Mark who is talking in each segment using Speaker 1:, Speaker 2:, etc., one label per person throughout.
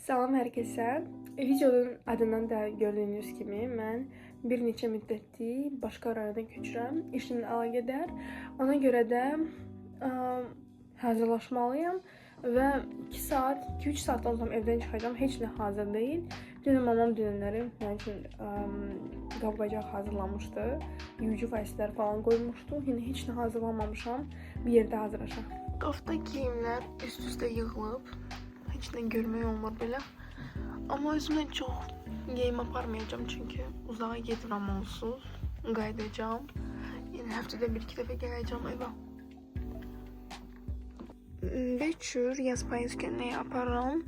Speaker 1: Salam hər kəsə. Videonun adından da gördüyünüz kimi mən bir neçə müddətdir başqa rayona köçürəm işimlə əlaqədar. Ona görə də hazırlaşmalıyam və 2-3 saatdan sonra evdən çıxacağam. Heç nə hazır deyil. Dünən mamam dünənləri mənim üçün qab-qacaq hazırlamışdı. Yuyucu vəslər falan qoymuşdu. Yəni heç nə hazırlamamışam. Bir yerdə hazırlaşam. Qafda geyimlər üst-üstə yığılıb. Heç nə görmək olmur belə. Amma özümə çox geyim aparmayacağım çünki uzağa gedirəm onsuz. Qayıdacağam. Yəni həftədə 1-2 dəfə gələcəm evə. Beçür yaz payız günləri aparıram.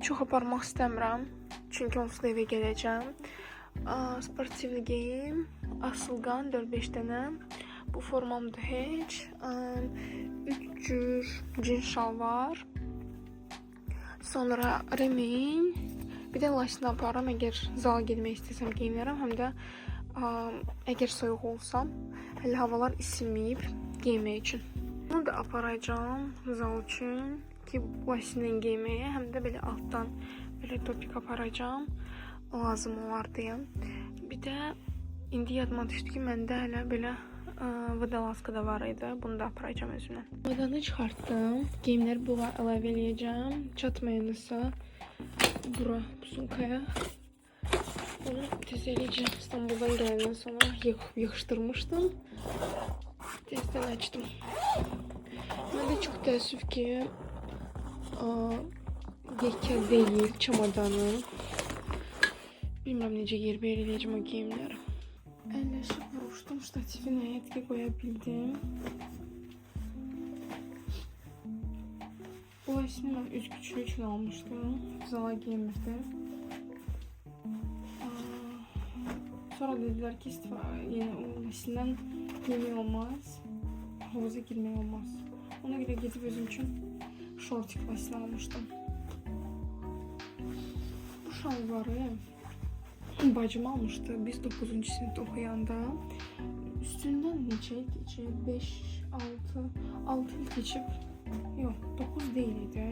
Speaker 1: Çox aparmaq istəmirəm. Çünki onsuz da evə gələcəm. Sportiv geyim, asılqan 4-5 dənə. Bu formamda heç. 3 cür cins şalvar. Sonra remin, bir də lasini aparıram. Əgər zala getmək istəsəm geyinərəm, həm də əgər soyuq olsam, hələ havalar isinməyib geymək üçün. Bunu da aparacağım zal üçün ki, lasini geyməyə, həm də belə altdan belə topik aparacağım, lazım olar deyə. Bir də indi yadıma düşdü ki, məndə hələ belə vodolaska da var idi. Bunu da aparacağım özümlə. Vodanı çıxartdım. Geyimləri buna əlavə edəcəm. Çatmayanırsa bura bu sumkaya. Bunu tezliklə İstanbuldan gələndən sonra yığışdırmışdım. Tezdən açdım. Məndə çox təəssüf ki, yekə deyil çamadanım. Bilmirəm necə yer eləyəcəm o geyimləri. Əlləşib vuruşdum, ştatifi nəhayət ki qoya bildim. Bu lasini mən üz küçüyü üçün almışdım. Zala giymirdim. Sonra dedilər ki, yəni o lasindən giymək olmaz, havuza girmək olmaz. Ona görə gedib özüm üçün şortik lasini almışdım. Bu şalvarı bacım almışdı biz 9-cu sinifdə oxuyanda. Üstündən neçə il keçib? 6 il keçib. Yox, 9 deyil idi.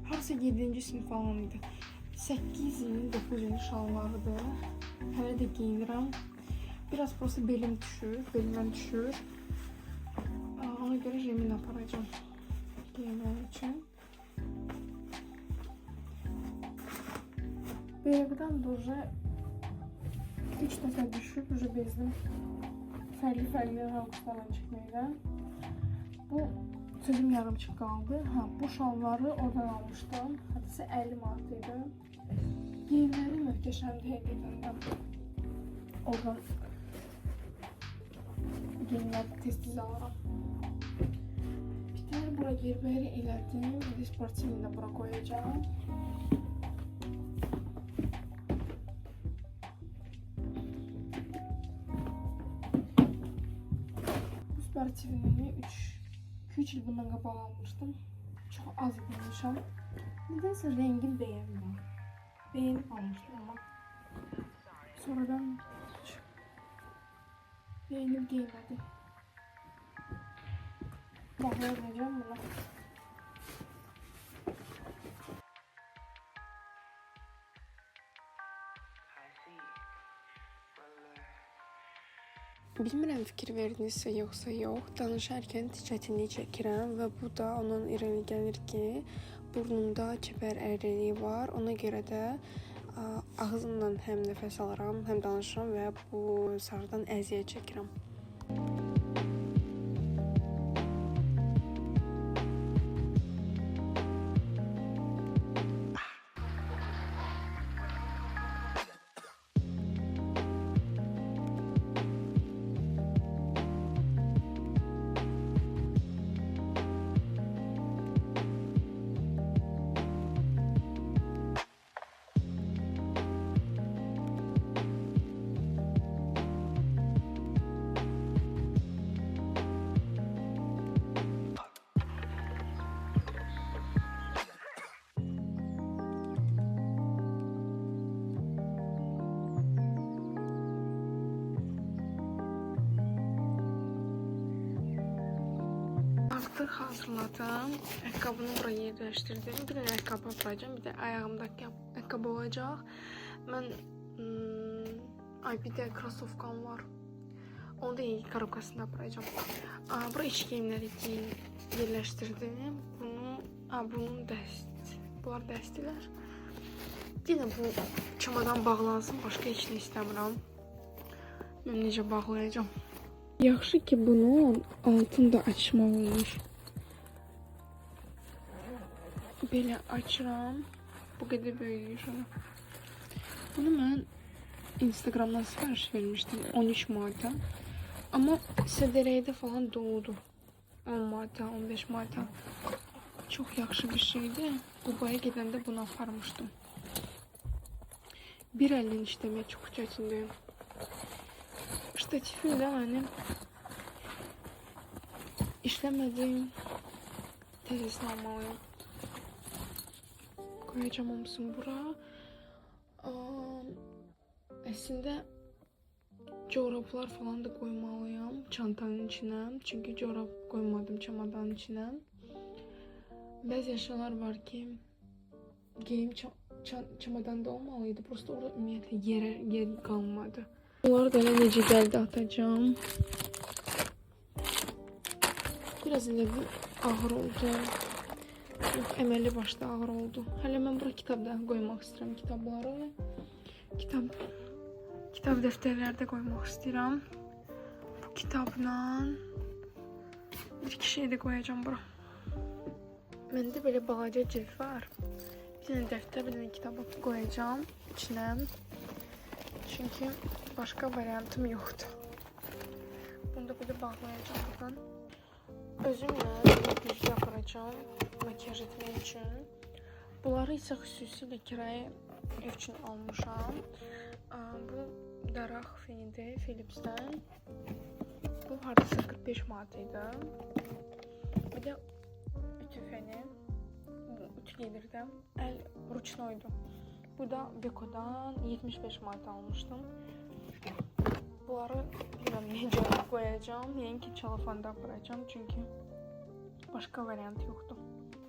Speaker 1: Harasa 7-ci sinif falan idi. 8 il, 9 il şalvarıdır. Hələ də giyinirəm. Biraz prosta belim düşür, belimdən düşür. Ona görə remin aparacağım giyinmək üçün. Beyəqdən doja 3 dəfə düşüb, ucu bezdim. Fərqli rahatlarla çıxmayla. Bu sözüm yarımçıq qaldı. Bu şalvarı oradan almışdım. Hədisi 50 manat idi. Geyimləri möhtəşəmdir həqiqətən. Oradan geyimləri tez-tez alıram. Bir tane bura yerbəyəri elədim. Bir də sportivini də bura qoyacağım. Sportivini 2-3 il bundan qabağa almışdım. Çox az giymişəm. Nedensə rengim bəyənmir. Bəyənib almışdım amma sonradan bəyənib giymədim. Bağlayacağım buna. Bilmirəm fikir verdinizsə yoxsa yox, danışarkən çətinlik çəkirəm və bu da onun irəli gəlir ki, burnumda kəpər əyriliyi var. Ona görə də ağzımla həm nəfəs alıram, həm danışıram və bu sarıdan əziyyət çəkirəm. Artık hazırladım. Ayakkabını buraya yerleştirdim. Bir de ayakkabı yapacağım. Bir de ayağımdaki ayakkabı olacak. Ben bir de krasovkam var. Onu da iyi karabkasında yapacağım. Buraya iç giyimleri yerleştirdim. Bunun bunlar dəstilər. Yine bu çamadan bağlansın. Başka heç nə istəmirəm. Mən necə bağlayacağım. Yaxşı ki bunun altını da açmaq olmuş. Belə açıram. Bu qədər böyüyür ona. Bunu mən Instagramdan sipariş vermiştim 13 manata. Ama SDR'de falan doğdu. 10 manata, 15 manata. Çok yaxşı bir şeydi. Dubai'ye gedəndə bunu aparmışdım. Bir əlin işləməyə çox çəkindiyim. Ştatifim də mənim işləmədiyim təzəsini almalıyım. Koyacağım hamısını bura. Əslində corablar falan da koymalıyım çantanın içine. Çünkü corab koymadım çamadanın içine. Bəzi eşyalar var ki geyim çamadanda olmalıydı. Prosta orada ümumiyyətlə yer qalmadı. Bunları da necə gəldi atacağım. Biraz elə bu ağır oldu. Yox, əməlli başda ağır oldu. Hələ mən bura kitabda qoymaq istəyirəm kitabları. Kitab dəftərlərdə qoymaq istəyirəm. Bu kitabla bir-iki şey də qoyacağım bura. Məndə belə balaca cilt var. Bir dənə dəftər, bir dənə kitabı qoyacağım içinə. Çünki başqa variantım yoxdur. Bunu da belə bağlayacağım buradan. Özümlə güzgü aparacağım makyaj etmək üçün. Bunları isə xüsusilə kirayə ev üçün almışam. Bu daraq fenidir Philips'dən. Bu hardasa 45 manat idi. Bir də ütü feni. Bu ütü gedirdim. El ruchnoydu. Bu da Beko'dan 75 manat almıştım. Bunları bilmem necə qoyacağım. Yəni ki çalafanda aparacağım. Çünki başqa variant yoxdur.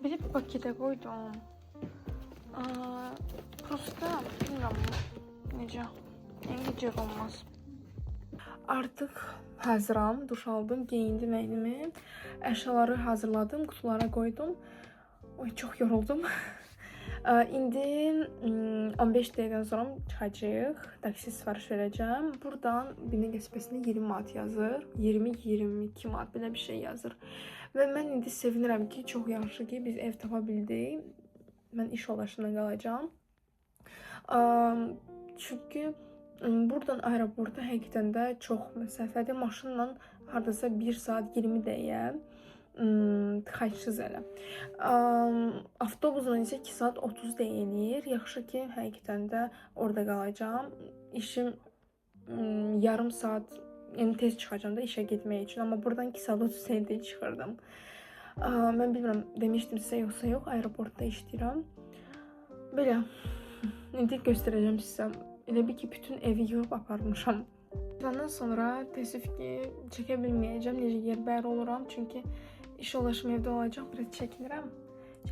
Speaker 1: Bir də bir paketə qoydum. Prosta bilmem necə. Yəni cır olmaz. Artıq hazıram. Duş aldım, geyindim əynimi. Əşyaları hazırladım, kutulara qoydum. Oy, çox yoruldum. İndi 15 dəqiqədən sonra çıxacağıq. Taksi sifariş verəcəm. Buradan Bine qəsbəsində 20 manat yazır. 20-22 manat belə bir şey yazır. Və mən indi sevinirəm ki, çox yaxşı ki biz ev tapa bildik. Mən iş yoldaşımla qalacağam. Çünki buradan aeroporta həqiqətən də çox məsafədir. Maşınla hardasa 1 saat 20 dəqiqə. Tıxaçsız elə. Avtobusla isə 2 saat 30 dəqiqə eləyir. Yaxşı ki, həqiqətən də orada qalacağam. İşim yarım saat, yəni tez çıxacağam da işə getmək üçün. Amma buradan 2 saat 30 dəqiqə çıxırdım. Mən bilmirəm, demişdim sizə yoxsa yox, aeroportda işləyirəm. Belə, indi göstərəcəm sizə. Elə bir ki, bütün evi yığıb aparmışam. Ondan sonra təəssüf ki, çəkə bilməyəcəm, necə yerbəyər oluram. Çünki iş yoldaşım evdə olacaq, biraz çəkinirəm.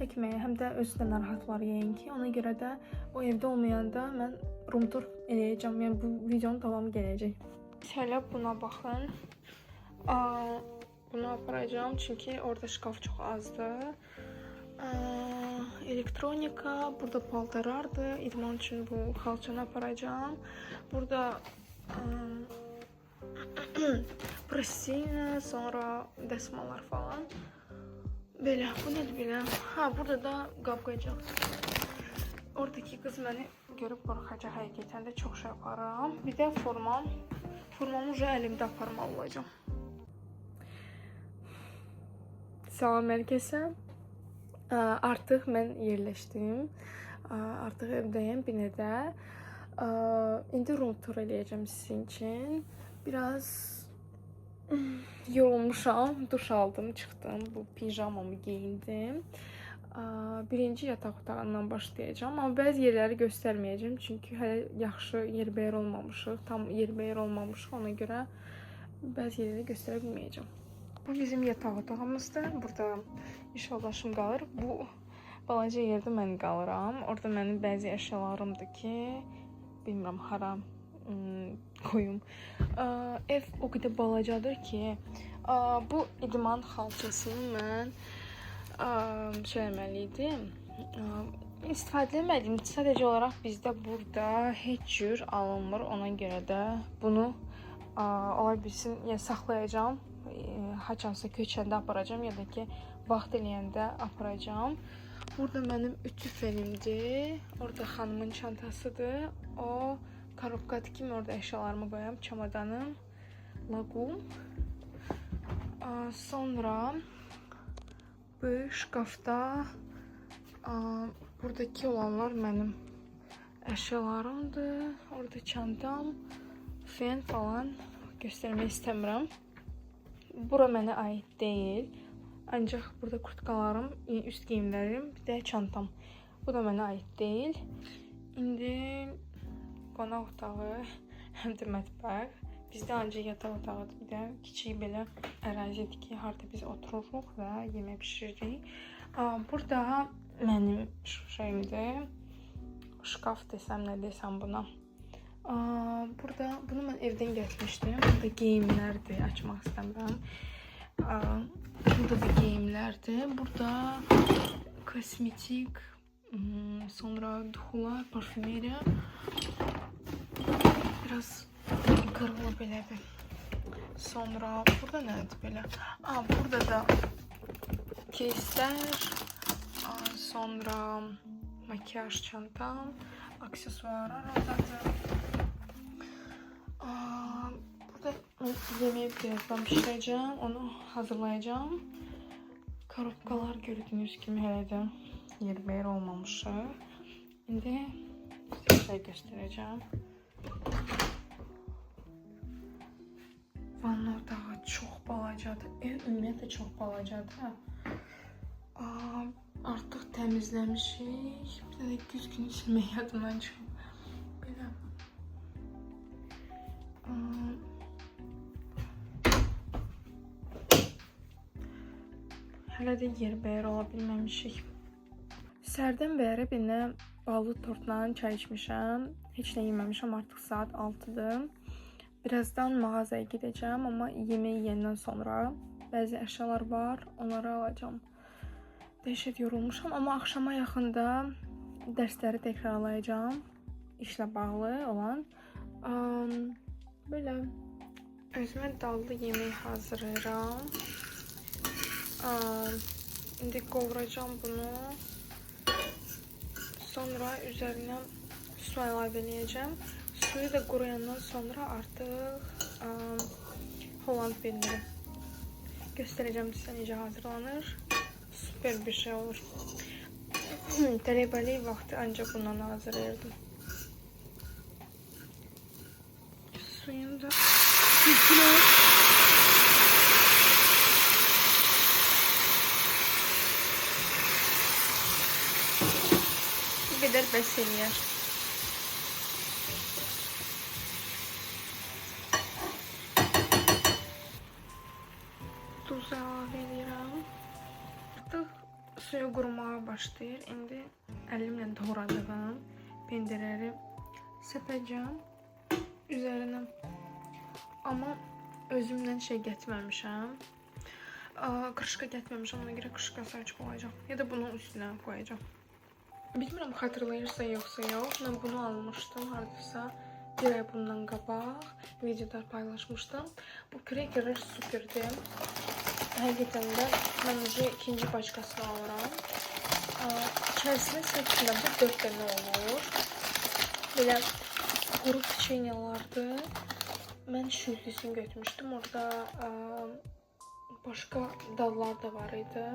Speaker 1: Çəkməyə, həm də özü də narahat var yəqin ki. Ona görə də o evdə olmayanda mən room tour eləyəcəm. Yəni bu videonun davamı gələcək. Hələ buna baxın. Bunu aparacağım çünki orada şkaf çox azdır. Elektronika, burada paltarlardır. İdman üçün bu xalçanı aparacağım. Burada prasina, sonra dəsmallar falan. Belə, bu nədir belə? Burada da qab qoyacaq. Oradakı qız məni görüb qorxacaq həqiqətən də çox şey aparam. Bir də formam. Formamı уже əlimdə aparmalı olacağım. Salam hər kəsə. Artıq mən yerləşdim. Artıq evdəyim Bine'də. İndi room tour eləyəcəm sizin üçün. Biraz yorulmuşam. Duş aldım, çıxdım. Bu pijamamı geyindim. Birinci yataq otağından başlayacağım. Amma bəzi yerləri göstərməyəcəm. Çünki hələ yaxşı yerbəyər olmamışıq. Tam yerbəyər olmamışıq. Ona görə bəzi yerləri göstərə bilməyəcəm. Bu bizim yataq otağımızdır. Burada iş yoldaşım qalır. Bu balaca yerdə mən qalıram. Orada mənim bəzi əşyalarımdır ki, bilmirəm hara koyum. Ev o qədər balacadır ki, bu idman xalçasını mən şey etməliydim. İstifadə etməliydim. Sadəcə olaraq bizdə burada heç cür alınmır. Ona görə də bunu ola bilsin ya saxlayacağam. Haçansa köçəndə aparacağım ya da ki vaxt eləyəndə aparacağım. Burada mənim ütü felimdir. Orada xanımın çantasıdır. O korobkadır ki, orada əşyalarımı qoyam. Çamadanım, laqum. Sonra bu şkafda buradaki olanlar mənim əşyalarımdır. Orada çantam, fen falan göstərmək istəmirəm. Bura mənə aid deyil. Ancaq burada kurtkalarım, üst giyimlərim, bir də çantam. Bu da mənə aid deyil. İndi qonaq otağı, həm də mətbəx. Bizdə ancaq yataq otağıdır. Bir də kiçik belə ərazidir ki, harada biz otururuq və yemək pişiririk. Burada mənim şeyimdir. Şkaf desəm, nə desəm buna. Burada bunu mən evdən gətirmişdim. Burada geyimlərdir, açmaq istəmirəm. Burada da geyimlərdir. Burada kosmetik, sonra duxular, parfümeriya. Biraz qırılı belədir. Sonra burada nədir belə? Burada da keyslər, sonra makyaj çantam, aksesuarlar oradadır. Burada yemeği birazdan pişireceğim, onu hazırlayacağım. Korobkalar gördüğünüz gibi hələ də yerber olmamışıq. İndi sizə göstereceğim. Vanna otağı çox balacadır. Ev ümumiyyətlə çox balacadır. Artıq təmizləmişik. Bir də güzgün silmək yadımdan çıxıb. Belə. Hələ də yerbəyer ola bilməmişik. Sərdən bəri bir ballı tortla çay içmişəm. Heç nə yeməmişəm, artıq saat 6-dır. Birazdan mağazaya gidəcəm, amma yeməyi yeyəndən sonra bəzi əşyalar var, onları alacağım. Dəhşət yorulmuşam, amma axşama yaxında dərsləri təkrarlayacağım. İşlə bağlı olan. Belə özümə dadlı yemək hazırlayıram. İndi qovuracağım bunu. Sonra üzərinə su əlavə edəcəm. Suyu da quruyandan sonra artıq Holland pendiri göstərəcəm sizə necə hazırlanır. Süper bir şey olur. Tələbəlik vaxtı ancaq bundan hazırlayırdım. Suyunu da bu qədər bəs eləyər. Tuz əlavə edirəm. Artıq suyu qurumağa başlayır. İndi əlimlə doğradığım pendirləri səpəcəm üzərinə. Amma özümlə şey gətirməmişəm. Qırışqa gətirməmişəm, ona görə qırışqası açıq olacaq. Ya da bunun üstünə qoyacağım. Bilmirəm, xatırlayırsa yoxsa yox. Mən bunu almışdım hardasa bir ay bundan qabaq. Videoda paylaşmışdım. Bu krekerlər süperdir. Həqiqətən də mən ikinci paçkasını alıram. İçərisində səbəbində bu 4 dənə olur. Belə quru peçenyalardır. Mən şühlüsünü götürmüşdüm. Orada başqa dadlar da var idi.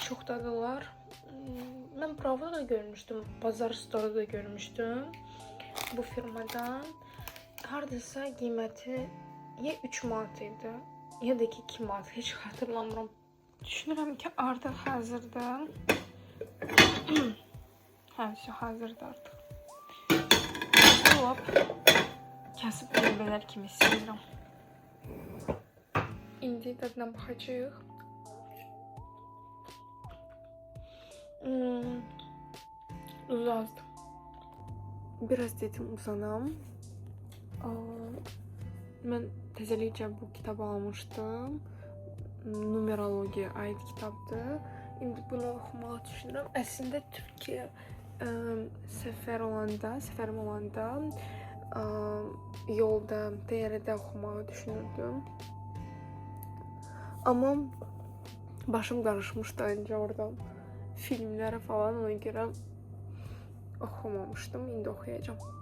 Speaker 1: Çox dadılar. Mən Pravda da görmüşdüm. Bazar Store'da da görmüşdüm. Bu firmadan. Hardasa qiyməti ya 3 manat idi, ya da ki 2 manat. Heç xatırlamıram. Düşünürəm ki artıq hazırdır. Həmsi hazırdır artıq. Lap kəsib qəlbələr kimi istəyirəm. İndi dadına baxacağıq. Uzazdım. Biraz dedim uzanam. Mən təzəlikcə bu kitabı almışdım. Numerologiya aid kitabdır. İndi bunu oxumağı düşünürəm. Əslində Türkiyə səfərim olanda yolda, təyyarədə oxumağı düşünürdüm. Amma başım qarışmışdı öncə oradan filmlərə falan, ona görə oxumamışdım. İndi oxuyacağım.